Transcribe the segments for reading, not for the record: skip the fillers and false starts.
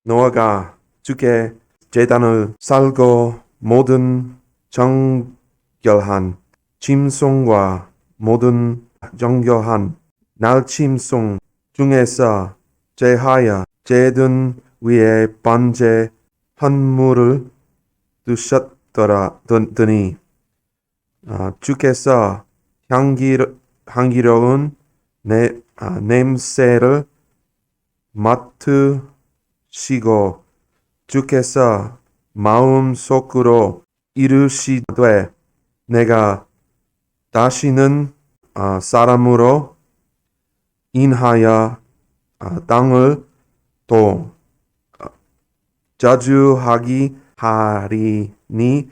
노아가 주께 제단을 쌓고 모든 정결한 짐승과 모든 정결한 날짐승 중에서 제하여 제단 위에 번제 헌물을 두셨더니 주께서 향기로운 냄새를 맡으시고 주께서 마음속으로 이르시되 내가 다시는 사람으로 인하여 땅을 또 저주하기 하리니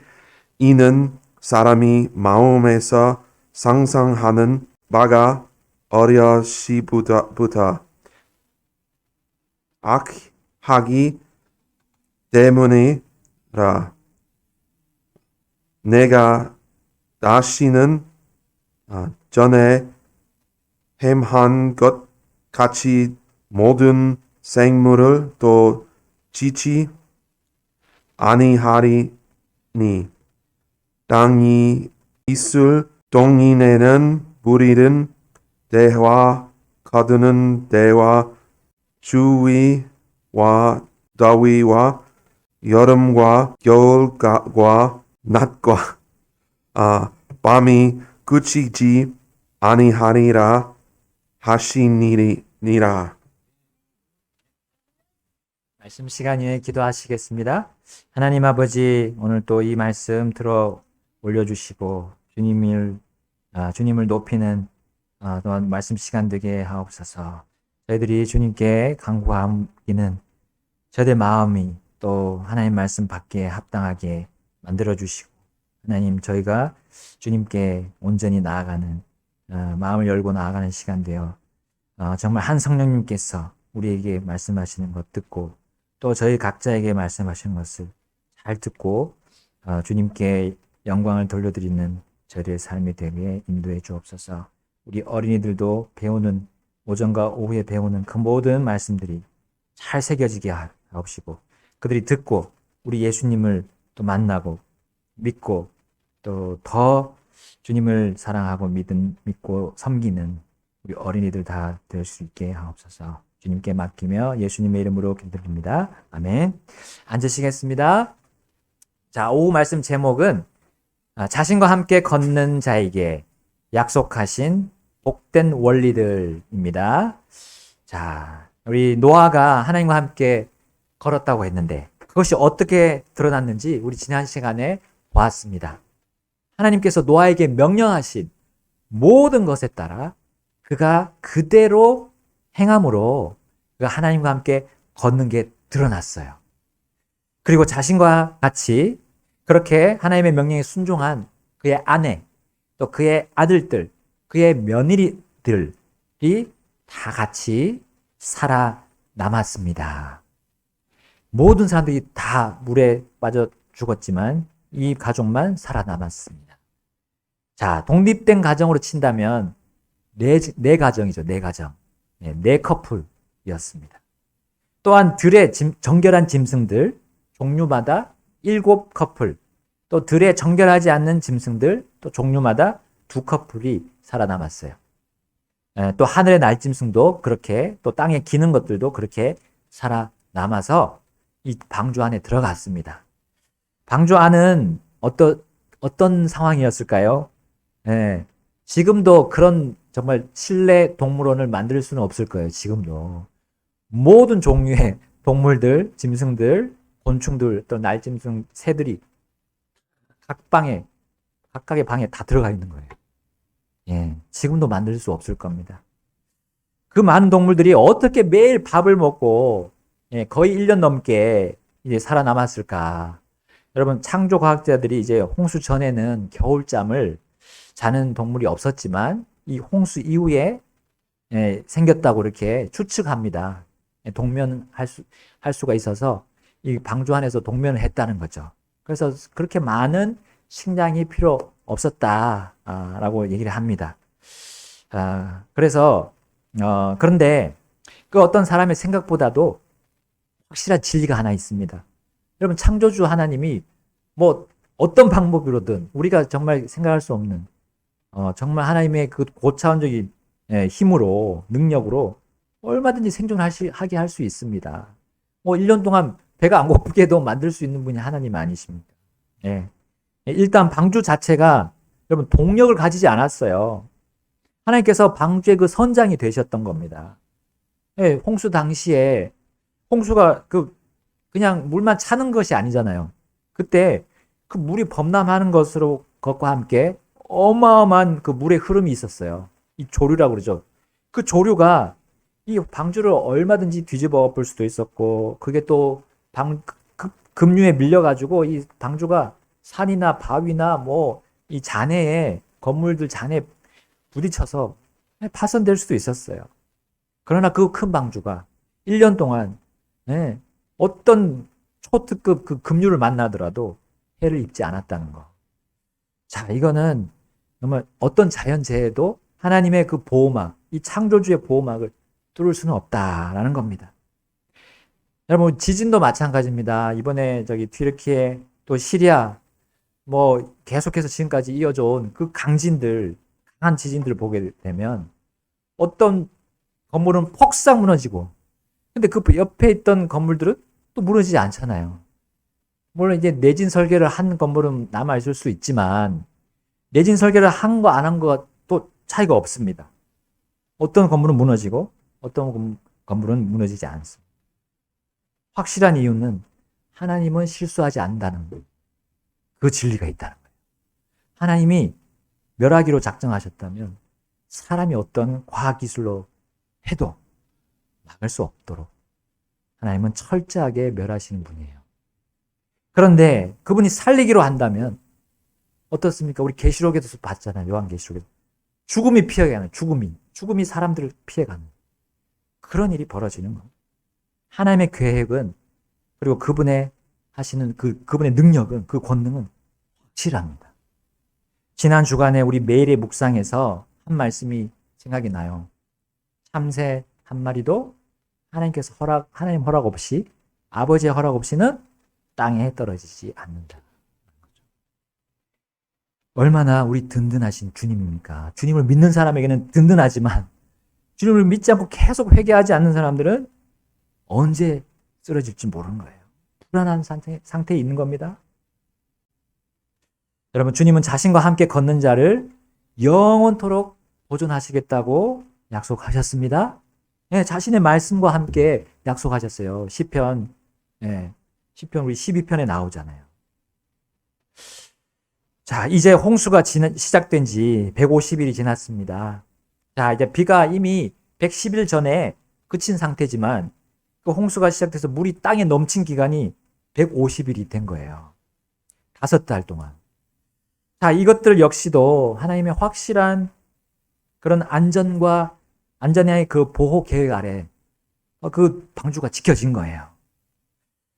이는 사람이 마음에서 상상하는 바가 어려시부터 악하기 때문이라. 내가 다시는 전에 행한 것 같이 모든 생물을 또 지지 아니하리니 땅이 있을 동인에는 무리는 대화 거두는 대화 주위와 더위와 여름과 겨울과 낮과 밤이 그치지 아니하리라 하시니라. 말씀 시간에 기도하시겠습니다. 하나님 아버지, 오늘 또 이 말씀 들어 올려주시고 주님을 높이는 또한 말씀 시간 되게 하옵소서. 저희들이 주님께 간구하기는 저희들 마음이 또 하나님 말씀 받기에 합당하게 만들어 주시고, 하나님 저희가 주님께 온전히 나아가는 마음을 열고 나아가는 시간 되어 정말 한 성령님께서 우리에게 말씀하시는 것 듣고 또 저희 각자에게 말씀하시는 것을 잘 듣고 주님께 영광을 돌려드리는 저희의 삶이 되게 인도해 주옵소서. 우리 어린이들도 배우는 오전과 오후에 배우는 그 모든 말씀들이 잘 새겨지게 하옵시고 그들이 듣고 우리 예수님을 또 만나고 믿고 또 더 주님을 사랑하고 믿고 섬기는 우리 어린이들 다 될 수 있게 하옵소서. 주님께 맡기며 예수님의 이름으로 기도드립니다. 아멘. 앉으시겠습니다. 자, 오후 말씀 제목은 자신과 함께 걷는 자에게 약속하신 복된 원리들입니다. 자, 우리 노아가 하나님과 함께 걸었다고 했는데 그것이 어떻게 드러났는지 우리 지난 시간에 보았습니다. 하나님께서 노아에게 명령하신 모든 것에 따라 그가 그대로 행함으로 그가 하나님과 함께 걷는 게 드러났어요. 그리고 자신과 같이 그렇게 하나님의 명령에 순종한 그의 아내, 또 그의 아들들, 그의 며느리들이 다 같이 살아남았습니다. 모든 사람들이 다 물에 빠져 죽었지만 이 가족만 살아남았습니다. 자, 독립된 가정으로 친다면 네 가정이죠. 네 가정. 네 커플이었습니다. 또한 들의 정결한 짐승들 종류마다 7커플, 또 들에 정결하지 않는 짐승들 또 종류마다 2커플이 살아남았어요. 또 하늘의 날짐승도 그렇게 또 땅에 기는 것들도 그렇게 살아남아서 이 방주 안에 들어갔습니다. 방주 안은 어떤 상황이었을까요? 지금도 그런 정말 실내 동물원을 만들 수는 없을 거예요. 지금도 모든 종류의 동물들, 짐승들, 곤충들, 또 날짐승, 새들이 각각의 방에 다 들어가 있는 거예요. 지금도 만들 수 없을 겁니다. 그 많은 동물들이 어떻게 매일 밥을 먹고 거의 1년 넘게 이제 살아남았을까? 여러분, 창조 과학자들이 이제 홍수 전에는 겨울잠을 자는 동물이 없었지만 이 홍수 이후에 생겼다고 이렇게 추측합니다. 동면할 수가 있어서 이 방주 안에서 동면을 했다는 거죠. 그래서 그렇게 많은 식량이 필요 없었다라고 얘기를 합니다. 그래서 그런데 그 어떤 사람의 생각보다도 확실한 진리가 하나 있습니다. 여러분, 창조주 하나님이 뭐 어떤 방법으로든 우리가 정말 생각할 수 없는 정말 하나님의 그 고차원적인 힘으로, 능력으로 얼마든지 생존하게 할 수 있습니다. 뭐 1년 동안 배가 안 고프게도 만들 수 있는 분이 하나님 아니십니까? 예. 일단 방주 자체가 여러분 동력을 가지지 않았어요. 하나님께서 방주의 그 선장이 되셨던 겁니다. 예, 홍수 당시에 홍수가 그냥 물만 차는 것이 아니잖아요. 그때 그 물이 범람하는 것과 함께 어마어마한 그 물의 흐름이 있었어요. 이 조류라고 그러죠. 그 조류가 이 방주를 얼마든지 뒤집어 엎을 수도 있었고, 그게 또 급류에 밀려가지고 이 방주가 산이나 바위나 뭐 이 잔해에 건물들 잔해에 부딪혀서 파손될 수도 있었어요. 그러나 그 큰 방주가 1년 동안 어떤 초특급 그 급류를 만나더라도 해를 입지 않았다는 거. 자, 이거는 정말 어떤 자연재해도 하나님의 그 보호막, 이 창조주의 보호막을 뚫을 수는 없다라는 겁니다. 여러분, 지진도 마찬가지입니다. 이번에 튀르키예 또 시리아 뭐 계속해서 지금까지 이어져 온 그 강한 지진들을 보게 되면 어떤 건물은 폭삭 무너지고, 근데 그 옆에 있던 건물들은 또 무너지지 않잖아요. 물론 이제 내진 설계를 한 건물은 남아 있을 수 있지만 내진 설계를 한 거 안 한 거 또 차이가 없습니다. 어떤 건물은 무너지고 어떤 건물은 무너지지 않습니다. 확실한 이유는 하나님은 실수하지 않는다는 그 진리가 있다는 거예요. 하나님이 멸하기로 작정하셨다면 사람이 어떤 과학기술로 해도 막을 수 없도록 하나님은 철저하게 멸하시는 분이에요. 그런데 그분이 살리기로 한다면 어떻습니까? 우리 계시록에서 봤잖아요. 요한계시록에서. 죽음이 피해가는, 죽음이 사람들을 피해가는 그런 일이 벌어지는 겁니다. 하나님의 계획은, 그리고 그분의 하시는 그분의 능력은, 그 권능은 확실합니다. 지난 주간에 우리 매일의 묵상에서 한 말씀이 생각이 나요. 참새 한 마리도 하나님 허락 없이, 아버지의 허락 없이는 땅에 떨어지지 않는다. 얼마나 우리 든든하신 주님입니까? 주님을 믿는 사람에게는 든든하지만 주님을 믿지 않고 계속 회개하지 않는 사람들은 언제 쓰러질지 모르는 거예요. 불안한 상태에 있는 겁니다. 여러분, 주님은 자신과 함께 걷는 자를 영원토록 보존하시겠다고 약속하셨습니다. 네, 자신의 말씀과 함께 약속하셨어요. 시편 우리 12편에 나오잖아요. 자, 이제 홍수가 시작된 지 150일이 지났습니다. 자, 이제 비가 이미 110일 전에 그친 상태지만 그 홍수가 시작돼서 물이 땅에 넘친 기간이 150일이 된 거예요. 5달 동안. 자, 이것들 역시도 하나님의 확실한 그런 안전의 그 보호 계획 아래 그 방주가 지켜진 거예요.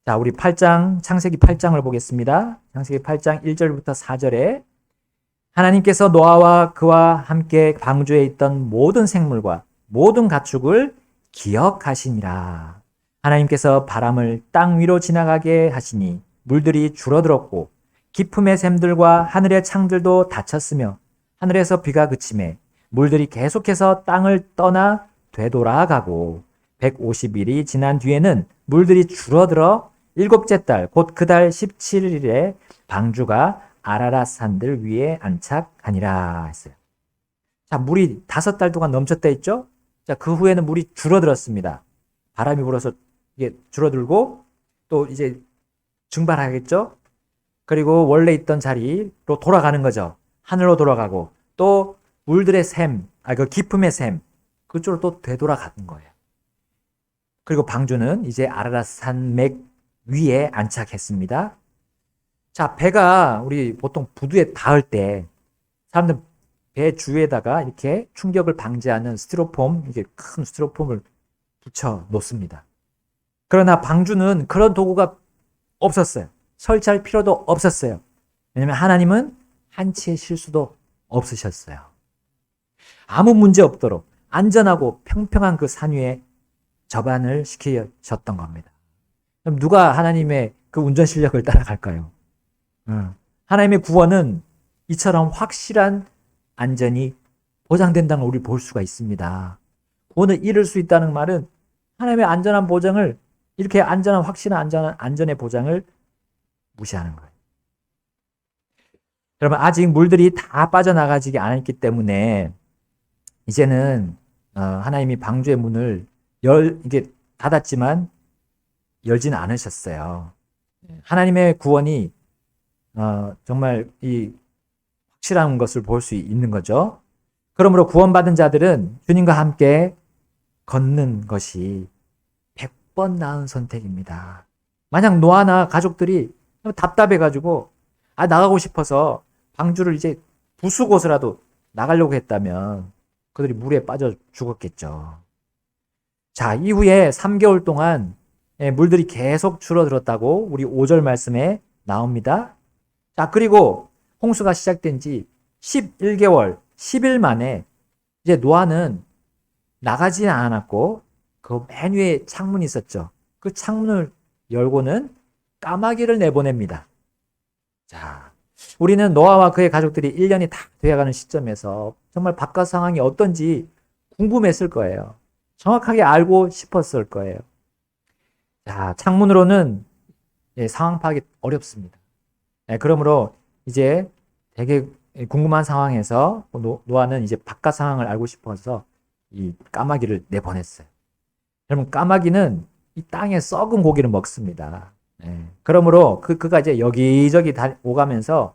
자, 우리 창세기 8장을 보겠습니다. 창세기 8장 1절부터 4절에 하나님께서 노아와 그와 함께 방주에 있던 모든 생물과 모든 가축을 기억하시니라. 하나님께서 바람을 땅 위로 지나가게 하시니 물들이 줄어들었고 깊음의 샘들과 하늘의 창들도 닫혔으며 하늘에서 비가 그치매 물들이 계속해서 땅을 떠나 되돌아가고 150일이 지난 뒤에는 물들이 줄어들어 7째 달, 곧 그 달 17일에 방주가 아라랏 산들 위에 안착하니라 했어요. 자, 물이 5달 동안 넘쳤다 했죠? 자, 그 후에는 물이 줄어들었습니다. 바람이 불어서 이게 줄어들고 또 이제 증발하겠죠? 그리고 원래 있던 자리로 돌아가는 거죠. 하늘로 돌아가고 또 물들의 그 깊음의 샘, 그쪽으로 또 되돌아가는 거예요. 그리고 방주는 이제 아라랏 산맥 위에 안착했습니다. 자, 배가 우리 보통 부두에 닿을 때 사람들 배 주위에다가 이렇게 충격을 방지하는 이게 큰 스티로폼을 붙여 놓습니다. 그러나 방주는 그런 도구가 없었어요. 설치할 필요도 없었어요. 왜냐하면 하나님은 한치의 실수도 없으셨어요. 아무 문제 없도록 안전하고 평평한 그 산 위에 접안을 시키셨던 겁니다. 그럼 누가 하나님의 그 운전 실력을 따라갈까요? 하나님의 구원은 이처럼 확실한 안전이 보장된다는 걸 우리 볼 수가 있습니다. 구원을 이룰 수 있다는 말은 하나님의 안전한 보장을, 이렇게 안전한, 확실한 안전의 보장을 무시하는 거예요. 여러분, 아직 물들이 다 빠져나가지 않았기 때문에 이제는 하나님이 방주의 문을 이게 닫았지만 열지는 않으셨어요. 하나님의 구원이 정말 이 확실한 것을 볼 수 있는 거죠. 그러므로 구원받은 자들은 주님과 함께 걷는 것이 100번 나은 선택입니다. 만약 노아나 가족들이 답답해가지고 나가고 싶어서 방주를 이제 부수고서라도 나가려고 했다면 그들이 물에 빠져 죽었겠죠. 자, 이후에 3개월 동안 물들이 계속 줄어들었다고 우리 5절 말씀에 나옵니다. 자, 그리고 홍수가 시작된 지 11개월, 10일 만에 이제 노아는 나가지 않았고 그 맨 위에 창문이 있었죠. 그 창문을 열고는 까마귀를 내보냅니다. 자, 우리는 노아와 그의 가족들이 1년이 다 되어가는 시점에서 정말 바깥 상황이 어떤지 궁금했을 거예요. 정확하게 알고 싶었을 거예요. 자, 창문으로는 상황 파악이 어렵습니다. 그러므로 이제 되게 궁금한 상황에서 노아는 이제 바깥 상황을 알고 싶어서 이 까마귀를 내보냈어요. 여러분, 까마귀는 이 땅에 썩은 고기를 먹습니다. 그러므로 그가 이제 여기저기 오가면서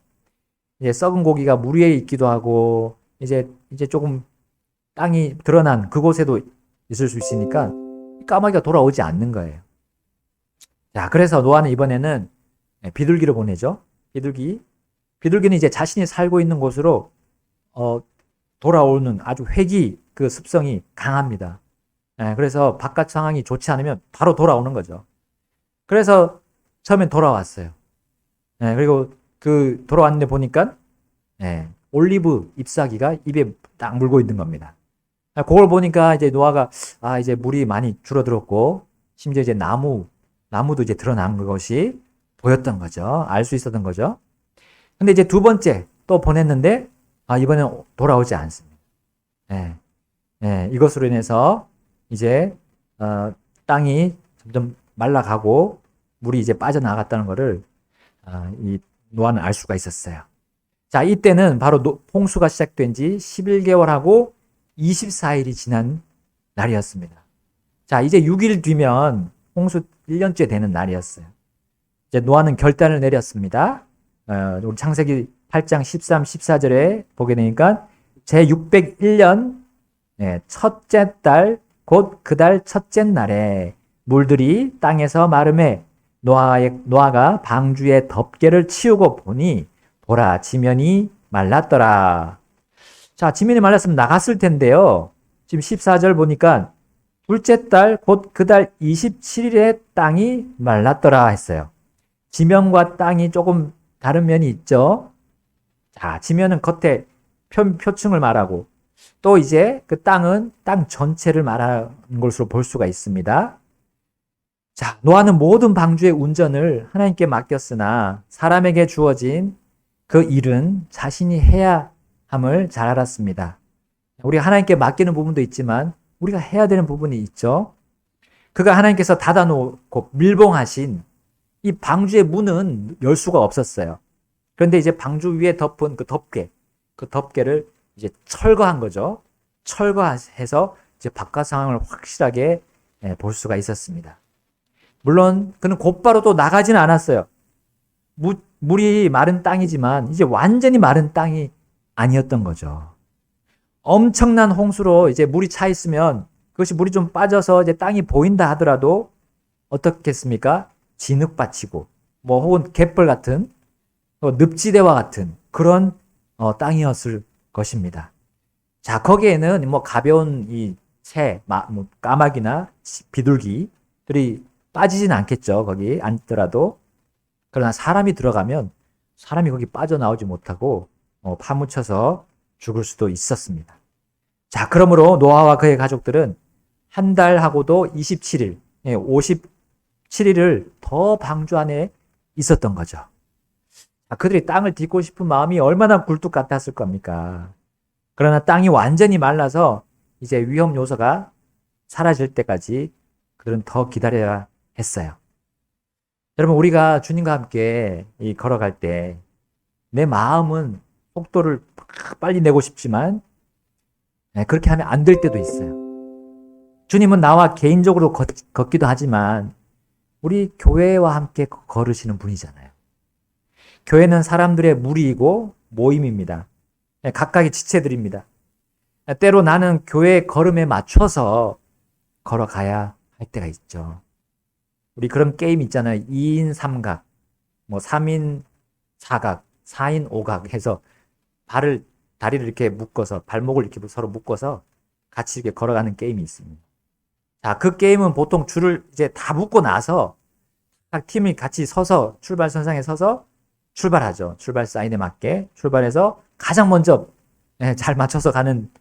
이제 썩은 고기가 물 위에 있기도 하고 이제 조금 땅이 드러난 그곳에도 있을 수 있으니까 까마귀가 돌아오지 않는 거예요. 자, 그래서 노아는 이번에는 비둘기를 보내죠. 비둘기는 이제 자신이 살고 있는 곳으로 돌아오는 아주 회귀 그 습성이 강합니다. 그래서 바깥 상황이 좋지 않으면 바로 돌아오는 거죠. 그래서 처음엔 돌아왔어요. 그리고 그 돌아왔는데 보니까 올리브 잎사귀가 입에 딱 물고 있는 겁니다. 그걸 보니까 이제 노아가 이제 물이 많이 줄어들었고 심지어 이제 나무도 이제 드러난 것이 보였던 거죠. 알 수 있었던 거죠. 근데 이제 두 번째 또 보냈는데 이번엔 돌아오지 않습니다. 이것으로 인해서 이제 땅이 점점 말라가고 물이 이제 빠져나갔다는 것을 이 노아는 알 수가 있었어요. 자, 이때는 바로 홍수가 시작된 지 11개월하고 24일이 지난 날이었습니다. 자, 이제 6일 뒤면 홍수 1년째 되는 날이었어요. 이제 노아는 결단을 내렸습니다. 우리 창세기 8장 13, 14절에 보게 되니까 제601년 첫째 달 곧 그 달 첫째 날에 물들이 땅에서 마름에 노아가 방주의 덮개를 치우고 보니 보라 지면이 말랐더라. 자, 지면이 말랐으면 나갔을 텐데요. 지금 14절 보니까 둘째 달 곧 그 달 27일에 땅이 말랐더라 했어요. 지면과 땅이 조금 다른 면이 있죠. 자, 지면은 겉에 표층을 말하고 또 이제 그 땅은 땅 전체를 말하는 것으로 볼 수가 있습니다. 자, 노아는 모든 방주의 운전을 하나님께 맡겼으나 사람에게 주어진 그 일은 자신이 해야 함을 잘 알았습니다. 우리가 하나님께 맡기는 부분도 있지만 우리가 해야 되는 부분이 있죠. 그가 하나님께서 닫아놓고 밀봉하신 이 방주의 문은 열 수가 없었어요. 그런데 이제 방주 위에 덮은 그 덮개를 이제 철거한 거죠. 철거해서 이제 바깥 상황을 확실하게 볼 수가 있었습니다. 물론 그는 곧바로 또 나가지는 않았어요. 물이 마른 땅이지만 이제 완전히 마른 땅이 아니었던 거죠. 엄청난 홍수로 이제 물이 차 있으면 그것이 물이 좀 빠져서 이제 땅이 보인다 하더라도 어떻겠습니까? 진흙밭이고 혹은 갯벌 같은 늪지대와 같은 그런 땅이었을 것입니다. 자, 거기에는 가벼운 이 새, 까마귀나 비둘기들이 빠지진 않겠죠. 거기 앉더라도. 그러나 사람이 들어가면 사람이 거기 빠져나오지 못하고 파묻혀서 죽을 수도 있었습니다. 자, 그러므로 노아와 그의 가족들은 한 달하고도 27일, 7일을 더 방주 안에 있었던 거죠. 그들이 땅을 딛고 싶은 마음이 얼마나 굴뚝 같았을 겁니까? 그러나 땅이 완전히 말라서 이제 위험 요소가 사라질 때까지 그들은 더 기다려야 했어요. 여러분, 우리가 주님과 함께 걸어갈 때 내 마음은 속도를 빨리 내고 싶지만 그렇게 하면 안 될 때도 있어요. 주님은 나와 개인적으로 걷기도 하지만 우리 교회와 함께 걸으시는 분이잖아요. 교회는 사람들의 무리이고 모임입니다. 각각의 지체들입니다. 때로 나는 교회의 걸음에 맞춰서 걸어가야 할 때가 있죠. 우리 그런 게임 있잖아요. 2인 3각, 3인 4각, 4인 5각 해서 다리를 이렇게 묶어서, 발목을 이렇게 서로 묶어서 같이 이렇게 걸어가는 게임이 있습니다. 자, 그 게임은 보통 줄을 이제 다 묶고 나서 각 팀이 같이 서서 출발선상에 서서 출발하죠. 출발 사인에 맞게 출발해서 가장 먼저 잘 맞춰서 가는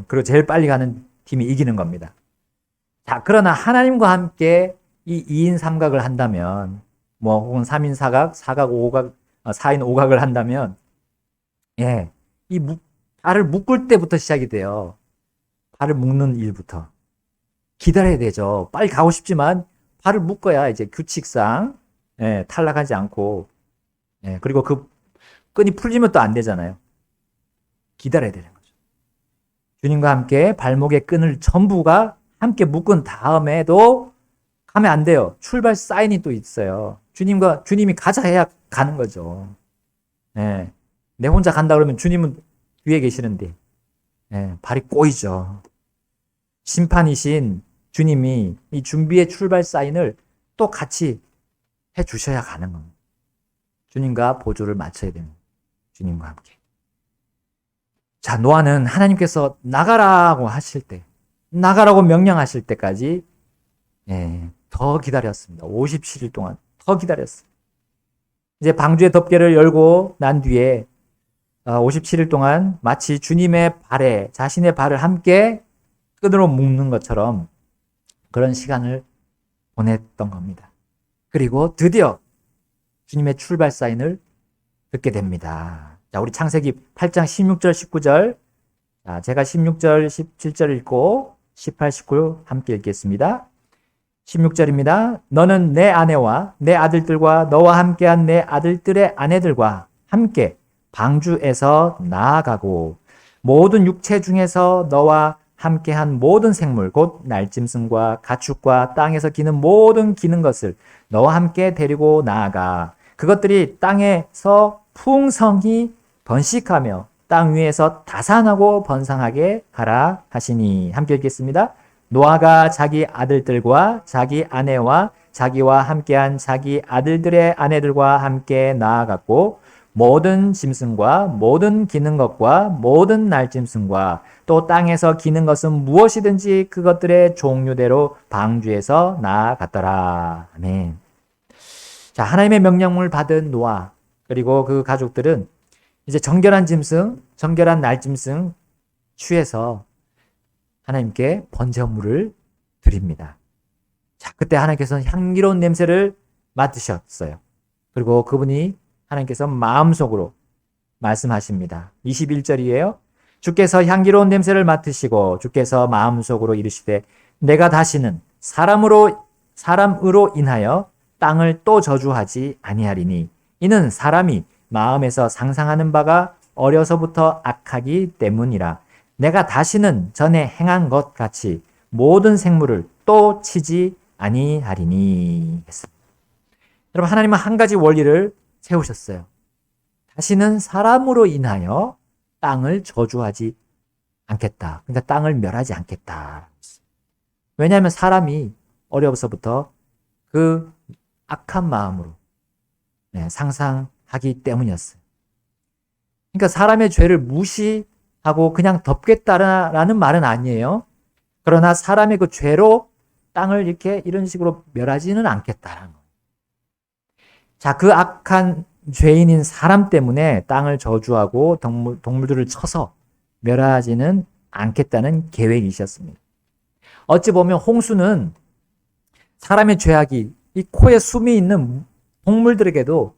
그리고 제일 빨리 가는 팀이 이기는 겁니다. 자, 그러나 하나님과 함께 이 2인 3각을 한다면 혹은 3인 4각, 4각 5각, 4인 5각을 한다면 이 발을 묶을 때부터 시작이 돼요. 발을 묶는 일부터. 기다려야 되죠. 빨리 가고 싶지만 발을 묶어야 이제 규칙상 탈락하지 않고 그리고 그 끈이 풀리면 또 안 되잖아요. 기다려야 되는 거죠. 주님과 함께 발목의 끈을 전부가 함께 묶은 다음에도 가면 안 돼요. 출발 사인이 또 있어요. 주님이 가자 해야 가는 거죠. 내 혼자 간다 그러면 주님은 뒤에 계시는데 발이 꼬이죠. 심판이신 주님이 이 준비의 출발 사인을 또 같이 해 주셔야 가는 겁니다. 주님과 보조를 맞춰야 되는 주님과 함께. 자, 노아는 하나님께서 나가라고 하실 때, 나가라고 명령하실 때까지 더 기다렸습니다. 57일 동안 더 기다렸어요. 이제 방주의 덮개를 열고 난 뒤에 57일 동안 마치 주님의 발에 자신의 발을 함께 끈으로 묶는 것처럼 그런 시간을 보냈던 겁니다. 그리고 드디어 주님의 출발 사인을 듣게 됩니다. 자, 우리 창세기 8장 16절, 19절. 자, 제가 16절, 17절 읽고 18, 19 함께 읽겠습니다. 16절입니다. 너는 내 아내와 내 아들들과 너와 함께한 내 아들들의 아내들과 함께 방주에서 나아가고 모든 육체 중에서 너와 함께한 모든 생물 곧 날짐승과 가축과 땅에서 기는 모든 기는 것을 너와 함께 데리고 나아가 그것들이 땅에서 풍성히 번식하며 땅 위에서 다산하고 번성하게 하라 하시니 함께 읽겠습니다. 노아가 자기 아들들과 자기 아내와 자기와 함께한 자기 아들들의 아내들과 함께 나아갔고 모든 짐승과 모든 기는 것과 모든 날짐승과 또 땅에서 기는 것은 무엇이든지 그것들의 종류대로 방주에서 나아갔더라. 아멘. 자, 하나님의 명령을 받은 노아 그리고 그 가족들은 이제 정결한 짐승, 정결한 날짐승 취해서 하나님께 번제물을 드립니다. 자, 그때 하나님께서는 향기로운 냄새를 맡으셨어요. 그리고 그분이 하나님께서 마음속으로 말씀하십니다. 21절이에요. 주께서 향기로운 냄새를 맡으시고 주께서 마음속으로 이르시되 내가 다시는 사람으로 인하여 땅을 또 저주하지 아니하리니 이는 사람이 마음에서 상상하는 바가 어려서부터 악하기 때문이라. 내가 다시는 전에 행한 것 같이 모든 생물을 또 치지 아니하리니 했습니다. 여러분, 하나님은 한 가지 원리를 세우셨어요. 다시는 사람으로 인하여 땅을 저주하지 않겠다. 그러니까 땅을 멸하지 않겠다. 왜냐하면 사람이 어려서부터 그 악한 마음으로 상상하기 때문이었어요. 그러니까 사람의 죄를 무시하고 그냥 덮겠다라는 말은 아니에요. 그러나 사람의 그 죄로 땅을 이런 식으로 멸하지는 않겠다라는 거예요. 자, 그 악한 죄인인 사람 때문에 땅을 저주하고 동물들을 쳐서 멸하지는 않겠다는 계획이셨습니다. 어찌 보면 홍수는 사람의 죄악이 이 코에 숨이 있는 동물들에게도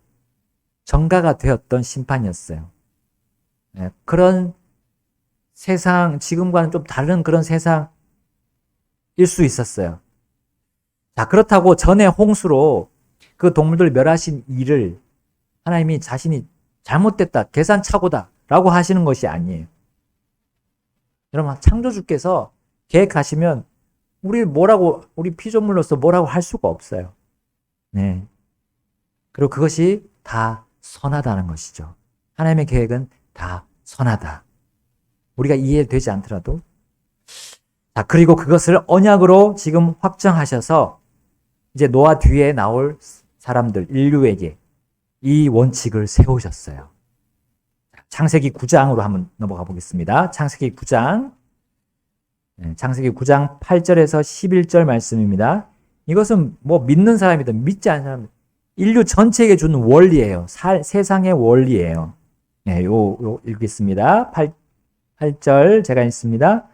전가가 되었던 심판이었어요. 예, 그런 세상, 지금과는 좀 다른 그런 세상일 수 있었어요. 자, 그렇다고 전에 홍수로 그 동물들을 멸하신 일을 하나님이 자신이 잘못됐다, 계산착오다 라고 하시는 것이 아니에요. 여러분, 창조주께서 계획하시면 우리 피조물로서 뭐라고 할 수가 없어요. 네. 그리고 그것이 다 선하다는 것이죠. 하나님의 계획은 다 선하다. 우리가 이해되지 않더라도. 자, 그리고 그것을 언약으로 지금 확정하셔서 이제 노아 뒤에 나올 사람들, 인류에게 이 원칙을 세우셨어요. 창세기 9장으로 한번 넘어가 보겠습니다. 창세기 9장. 창세기 9장 8절에서 11절 말씀입니다. 이것은 뭐 믿는 사람이든 믿지 않는 사람이든 인류 전체에게 주는 원리예요. 세상의 원리예요. 네, 요 읽겠습니다. 8절 제가 읽습니다.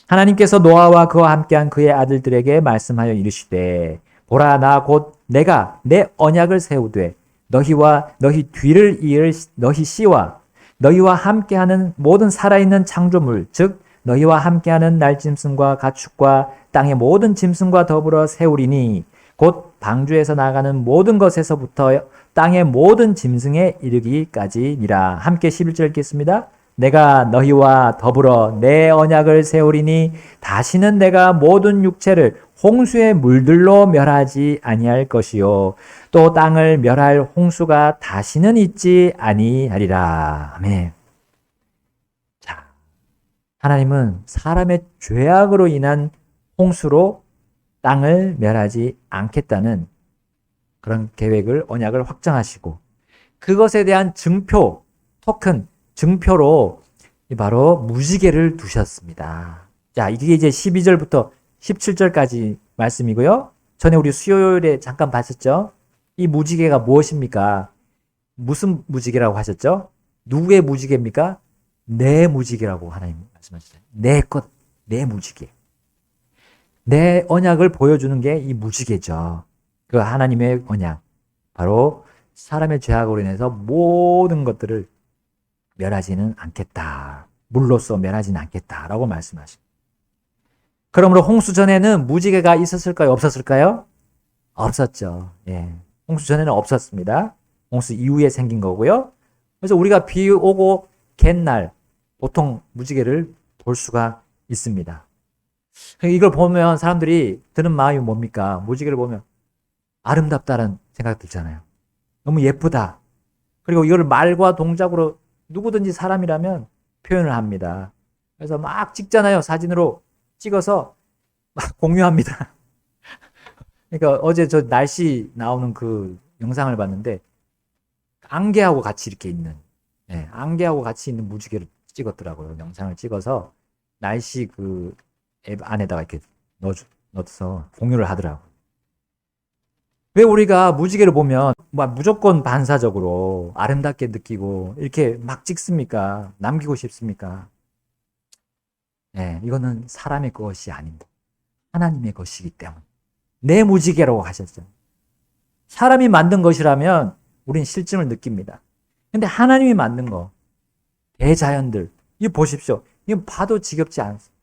하나님께서 노아와 그와 함께한 그의 아들들에게 말씀하여 이르시되 보라 나 곧 내가 내 언약을 세우되 너희와 너희 뒤를 이을 너희 씨와 너희와 함께하는 모든 살아있는 창조물 즉 너희와 함께하는 날짐승과 가축과 땅의 모든 짐승과 더불어 세우리니 곧 방주에서 나가는 모든 것에서부터 땅의 모든 짐승에 이르기까지니라. 함께 11절 읽겠습니다. 내가 너희와 더불어 내 언약을 세우리니 다시는 내가 모든 육체를 홍수의 물들로 멸하지 아니할 것이요 또 땅을 멸할 홍수가 다시는 있지 아니하리라. 아멘. 자, 하나님은 사람의 죄악으로 인한 홍수로 땅을 멸하지 않겠다는 그런 계획을 언약을 확정하시고 그것에 대한 증표, 토큰, 증표로 바로 무지개를 두셨습니다. 자, 이게 이제 12절부터 17절까지 말씀이고요. 전에 우리 수요일에 잠깐 봤었죠? 이 무지개가 무엇입니까? 무슨 무지개라고 하셨죠? 누구의 무지개입니까? 내 무지개라고 하나님 말씀하셨어요. 내 것, 내 무지개. 내 언약을 보여주는 게 이 무지개죠. 그 하나님의 언약. 바로 사람의 죄악으로 인해서 모든 것들을 멸하지는 않겠다. 물로써 멸하지는 않겠다라고 말씀하십니다. 그러므로 홍수 전에는 무지개가 있었을까요? 없었을까요? 없었죠. 예. 홍수 전에는 없었습니다. 홍수 이후에 생긴 거고요. 그래서 우리가 비 오고 갯날 보통 무지개를 볼 수가 있습니다. 이걸 보면 사람들이 드는 마음이 뭡니까? 무지개를 보면 아름답다는 생각 들잖아요. 너무 예쁘다. 그리고 이걸 말과 동작으로 누구든지 사람이라면 표현을 합니다. 그래서 막 찍잖아요. 사진으로 찍어서 막 공유합니다. 그러니까 어제 저 날씨 나오는 그 영상을 봤는데 안개하고 같이 이렇게 있는 안개하고 같이 있는 무지개를 찍었더라고요. 영상을 찍어서 날씨 그 앱 안에다가 이렇게 넣어서 공유를 하더라고요. 왜 우리가 무지개를 보면 무조건 반사적으로 아름답게 느끼고 이렇게 막 찍습니까? 남기고 싶습니까? 이거는 사람의 것이 아닙니다. 하나님의 것이기 때문에. 내 무지개라고 하셨죠. 사람이 만든 것이라면 우린 실증을 느낍니다. 근데 하나님이 만든 거, 대자연들, 이거 보십시오. 이거 봐도 지겹지 않습니다.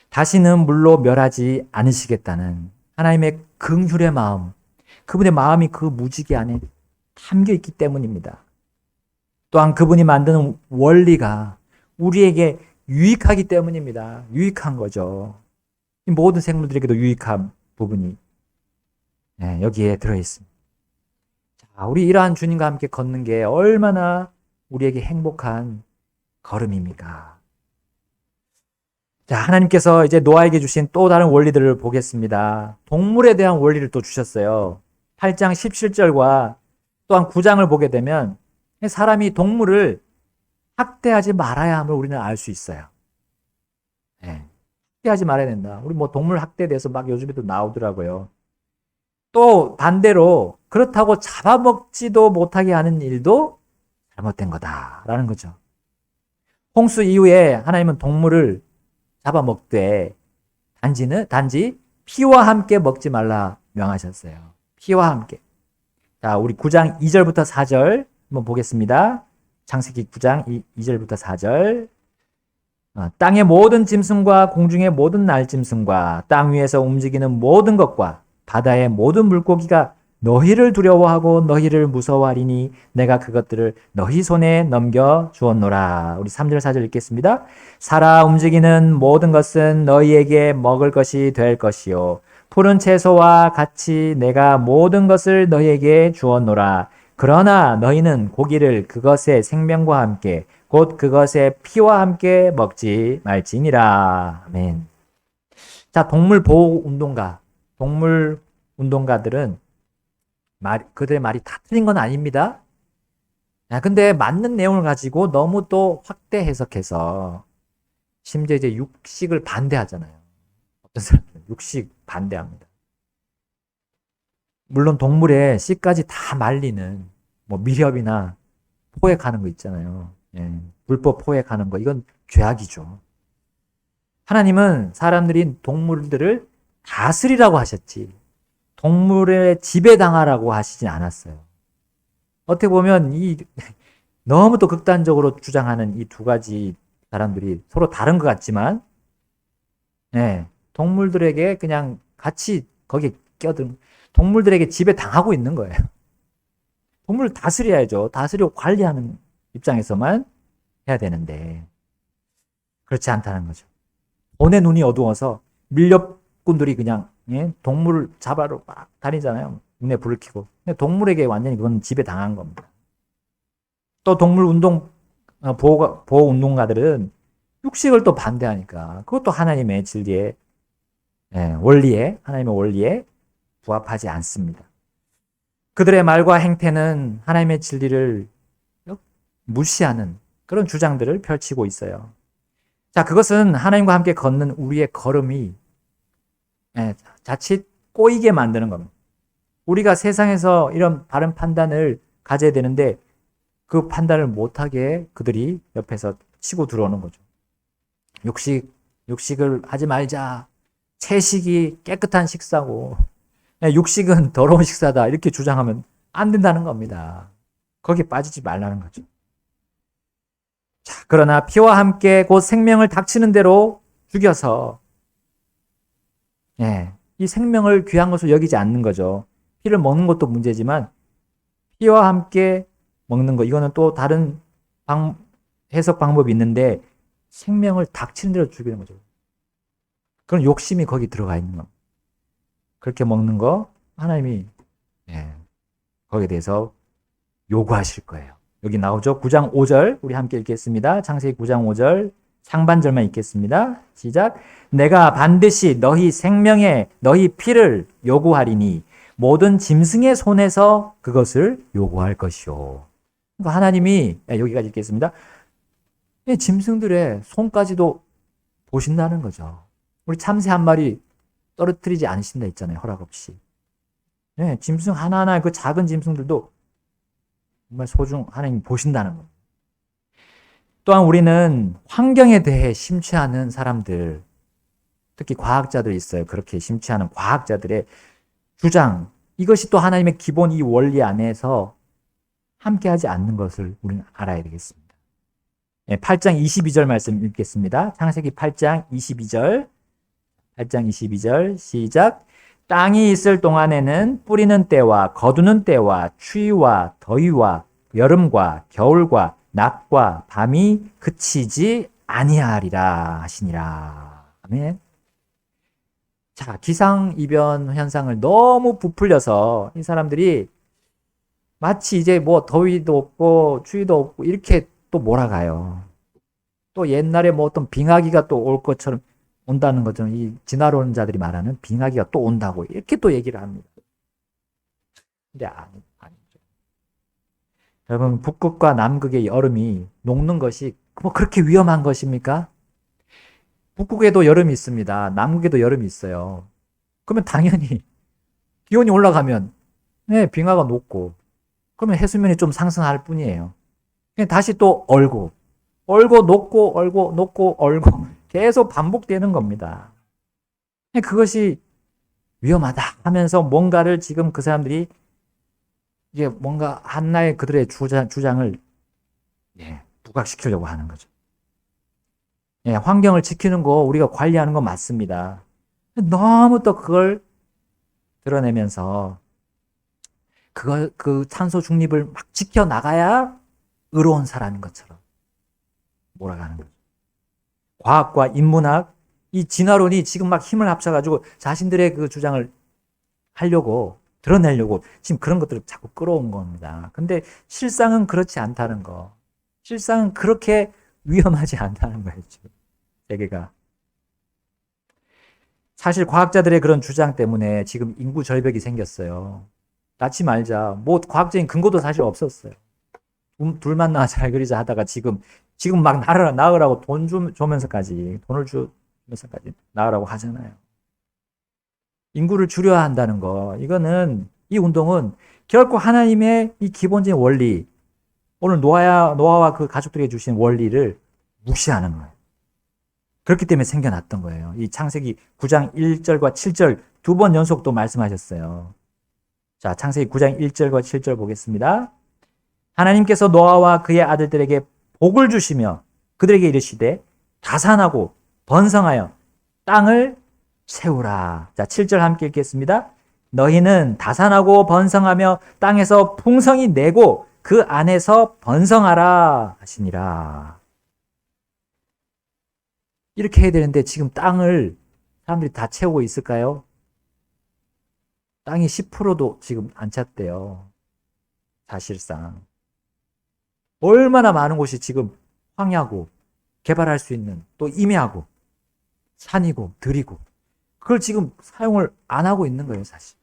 다시는 물로 멸하지 않으시겠다는 하나님의 긍휼의 마음, 그분의 마음이 그 무지개 안에 담겨 있기 때문입니다. 또한 그분이 만드는 원리가 우리에게 유익하기 때문입니다. 유익한 거죠. 모든 생물들에게도 유익한 부분이 여기에 들어있습니다. 자, 우리 이러한 주님과 함께 걷는 게 얼마나 우리에게 행복한 걸음입니까? 자, 하나님께서 이제 노아에게 주신 또 다른 원리들을 보겠습니다. 동물에 대한 원리를 또 주셨어요. 8장 17절과 또한 9장을 보게 되면 사람이 동물을 학대하지 말아야 함을 우리는 알 수 있어요. 학대하지 말아야 된다. 우리 뭐 동물 학대에 대해서 막 요즘에도 나오더라고요. 또 반대로 그렇다고 잡아먹지도 못하게 하는 일도 잘못된 거다라는 거죠. 홍수 이후에 하나님은 동물을 잡아먹되 단지 피와 함께 먹지 말라 명하셨어요. 피와 함께. 자, 우리 9장 2절부터 4절 한번 보겠습니다. 창세기 9장 2절부터 4절. 땅의 모든 짐승과 공중의 모든 날짐승과 땅 위에서 움직이는 모든 것과 바다의 모든 물고기가 너희를 두려워하고 너희를 무서워하리니 내가 그것들을 너희 손에 넘겨 주었노라. 우리 3절 4절 읽겠습니다. 살아 움직이는 모든 것은 너희에게 먹을 것이 될 것이요 푸른 채소와 같이 내가 모든 것을 너희에게 주었노라. 그러나 너희는 고기를 그것의 생명과 함께 곧 그것의 피와 함께 먹지 말지니라. 아멘. 자, 동물 보호 운동가들은 그들의 말이 다 틀린 건 아닙니다. 근데 맞는 내용을 가지고 너무 또 확대 해석해서 심지어 이제 육식을 반대하잖아요. 어떤 사람들은 육식 반대합니다. 물론 동물의 씨까지 다 말리는 뭐 밀협이나 포획하는 거 있잖아요. 불법 포획하는 거 이건 죄악이죠. 하나님은 사람들이 동물들을 다스리라고 하셨지 동물의 지배당하라고 하시진 않았어요. 어떻게 보면 너무 또 극단적으로 주장하는 이 두 가지 사람들이 서로 다른 것 같지만 동물들에게 그냥 같이 거기에 껴든 동물들에게 지배당하고 있는 거예요. 동물을 다스려야죠. 다스리고 관리하는 입장에서만 해야 되는데 그렇지 않다는 거죠. 본의 눈이 어두워서 밀렵꾼들이 그냥 동물을 잡아러 막 다니잖아요. 눈에 불을 켜고. 근데 동물에게 완전히 그건 지배당한 겁니다. 또 동물 보호 운동가들은 육식을 또 반대하니까 그것도 하나님의 진리에 하나님의 원리에 부합하지 않습니다. 그들의 말과 행태는 하나님의 진리를 무시하는 그런 주장들을 펼치고 있어요. 자, 그것은 하나님과 함께 걷는 우리의 걸음이 자칫 꼬이게 만드는 겁니다. 우리가 세상에서 이런 바른 판단을 가져야 되는데 그 판단을 못하게 그들이 옆에서 치고 들어오는 거죠. 육식을 하지 말자. 채식이 깨끗한 식사고 육식은 더러운 식사다. 이렇게 주장하면 안 된다는 겁니다. 거기에 빠지지 말라는 거죠. 자, 그러나 피와 함께 곧 생명을 닥치는 대로 죽여서 이 생명을 귀한 것으로 여기지 않는 거죠. 피를 먹는 것도 문제지만 피와 함께 먹는 거 이거는 또 다른 해석 방법이 있는데 생명을 닥치는 대로 죽이는 거죠. 그런 욕심이 거기 들어가 있는 겁니다. 그렇게 먹는 거 하나님이 거기에 대해서 요구하실 거예요. 여기 나오죠. 9장 5절 우리 함께 읽겠습니다. 창세기 9장 5절 상반절만 읽겠습니다. 시작. 내가 반드시 너희 피를 요구하리니 모든 짐승의 손에서 그것을 요구할 것이요. 그러니까 하나님이 여기까지 읽겠습니다. 짐승들의 손까지도 보신다는 거죠. 우리 참새 한 마리 떨어뜨리지 않으신다 했잖아요. 허락 없이. 짐승 하나하나 그 작은 짐승들도 정말 하나님이 보신다는 겁니다. 또한 우리는 환경에 대해 심취하는 사람들, 특히 과학자들이 있어요. 그렇게 심취하는 과학자들의 주장, 이것이 또 하나님의 기본 이 원리 안에서 함께하지 않는 것을 우리는 알아야 되겠습니다. 8장 22절 말씀 읽겠습니다. 창세기 8장 22절. 8장 22절 시작. 땅이 있을 동안에는 뿌리는 때와 거두는 때와 추위와 더위와 여름과 겨울과 낮과 밤이 그치지 아니하리라 하시니라. 아멘. 자, 기상이변 현상을 너무 부풀려서 이 사람들이 마치 이제 뭐 더위도 없고 추위도 없고 이렇게 또 몰아가요. 또 옛날에 뭐 어떤 빙하기가 또 올 것처럼 온다는 것처럼 이 진화론 자들이 말하는 빙하기가 또 온다고 이렇게 또 얘기를 합니다. 근데 아니죠. 여러분, 북극과 남극의 여름이 녹는 것이 뭐 그렇게 위험한 것입니까? 북극에도 여름이 있습니다. 남극에도 여름이 있어요. 그러면 당연히 기온이 올라가면 빙하가 녹고 그러면 해수면이 좀 상승할 뿐이에요. 그냥 다시 또 얼고 녹고 얼고 녹고 얼고 계속 반복되는 겁니다. 그것이 위험하다 하면서 뭔가를 지금 그 사람들이 이게 뭔가 한나의 그들의 주장을 부각시키려고 하는 거죠. 환경을 지키는 거 우리가 관리하는 거 맞습니다. 너무 또 그걸 드러내면서 그 탄소 중립을 막 지켜나가야 의로운 사람인 것처럼 몰아가는 거죠. 과학과 인문학, 이 진화론이 지금 막 힘을 합쳐가지고 자신들의 그 주장을 드러내려고 지금 그런 것들을 자꾸 끌어온 겁니다. 근데 실상은 그렇지 않다는 거. 실상은 그렇게 위험하지 않다는 거예요, 지금. 세계가. 사실 과학자들의 그런 주장 때문에 지금 인구 절벽이 생겼어요. 낳지 말자. 뭐 과학적인 근거도 사실 없었어요. 둘만 낳아 잘 그리자 하다가 지금 막 낳으라고 돈을 주면서까지 낳으라고 하잖아요. 인구를 줄여야 한다는 거. 이 운동은 결코 하나님의 이 기본적인 원리, 오늘 노아와 그 가족들에게 주신 원리를 무시하는 거예요. 그렇기 때문에 생겨났던 거예요. 이 창세기 9장 1절과 7절 2번 연속 또 말씀하셨어요. 자, 창세기 9장 1절과 7절 보겠습니다. 하나님께서 노아와 그의 아들들에게 복을 주시며 그들에게 이르시되 다산하고 번성하여 땅을 채우라. 자, 7절 함께 읽겠습니다. 너희는 다산하고 번성하며 땅에서 풍성히 내고 그 안에서 번성하라 하시니라. 이렇게 해야 되는데 지금 땅을 사람들이 다 채우고 있을까요? 땅이 10%도 지금 안 찼대요. 사실상. 얼마나 많은 곳이 지금 황야고 개발할 수 있는 또 임야고 산이고 들이고 그걸 지금 사용을 안 하고 있는 거예요, 사실.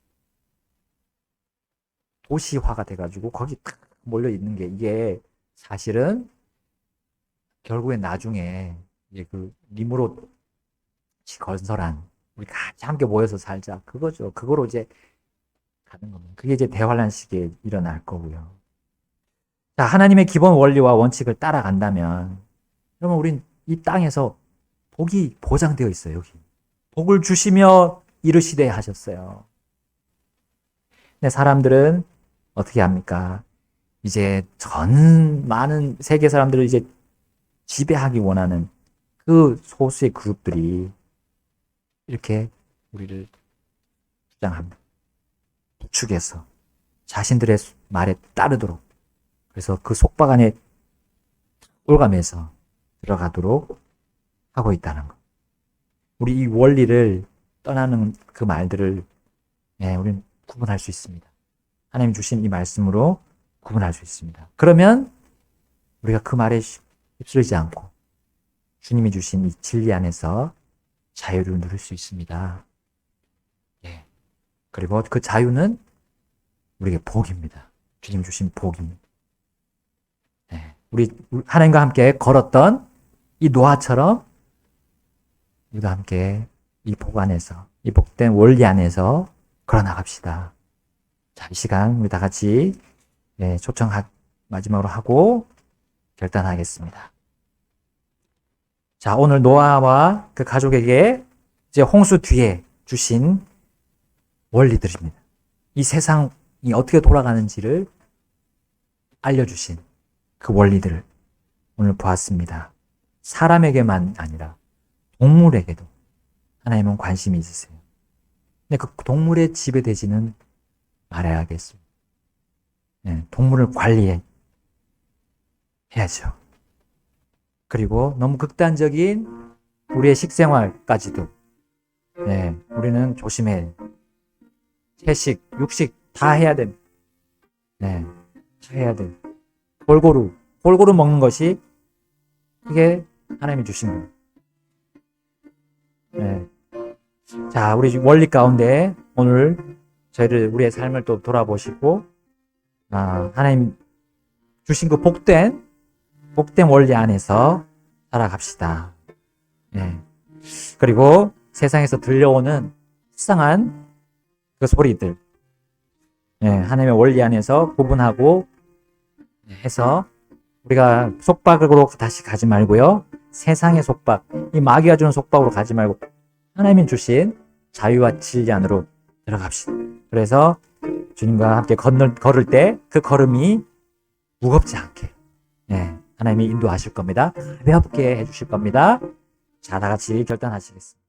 도시화가 돼가지고 거기 딱 몰려 있는 게 이게 사실은 결국엔 나중에 이제 그 리무롯 건설한 우리 같이 함께 모여서 살자 그거죠. 그거로 이제 가는 겁니다. 그게 이제 대환란 시기에 일어날 거고요. 자, 하나님의 기본 원리와 원칙을 따라간다면 그러면 우린 이 땅에서 복이 보장되어 있어요. 여기 복을 주시며 이르시되 하셨어요. 근데 사람들은 어떻게 합니까? 이제 전 많은 세계 사람들을 이제 지배하기 원하는 그 소수의 그룹들이 이렇게 우리를 주장합니다. 부축해서 자신들의 말에 따르도록 그래서 그 속박 안에 올가매서 들어가도록 하고 있다는 것. 우리 이 원리를 떠나는 그 말들을 우리는 구분할 수 있습니다. 하나님 주신 이 말씀으로 구분할 수 있습니다. 그러면 우리가 그 말에 휩쓸리지 않고 주님이 주신 이 진리 안에서 자유를 누릴 수 있습니다. 그리고 그 자유는 우리에게 복입니다. 주님 주신 복입니다. 우리 하나님과 함께 걸었던 이 노아처럼 우리가 함께 이 복 안에서 이 복된 원리 안에서 걸어나갑시다. 자, 이 시간 우리 다 같이 초청 마지막으로 하고 결단하겠습니다. 자, 오늘 노아와 그 가족에게 이제 홍수 뒤에 주신 원리들입니다. 이 세상이 어떻게 돌아가는지를 알려주신 그 원리들을 오늘 보았습니다. 사람에게만 아니라 동물에게도 하나님은 관심이 있으세요. 근데 그 동물의 지배되지는 말아야겠습니다. 동물을 관리해야죠. 그리고 너무 극단적인 우리의 식생활까지도 우리는 조심해. 채식, 육식 다 해야 됩니다. 다 해야 돼요. 골고루 먹는 것이 그게 하나님이 주신 거예요. 자, 우리 원리 가운데 오늘 우리의 삶을 또 돌아보시고 하나님 주신 그 복된 원리 안에서 살아갑시다. 그리고 세상에서 들려오는 이상한 그 소리들 하나님의 원리 안에서 구분하고 해서 우리가 속박으로 다시 가지 말고요. 세상의 속박, 이 마귀가 주는 속박으로 가지 말고 하나님이 주신 자유와 진리 안으로 들어갑시다. 그래서 주님과 함께 걸을 때 그 걸음이 무겁지 않게 하나님이 인도하실 겁니다. 가볍게 해주실 겁니다. 자, 다 같이 결단하시겠습니다.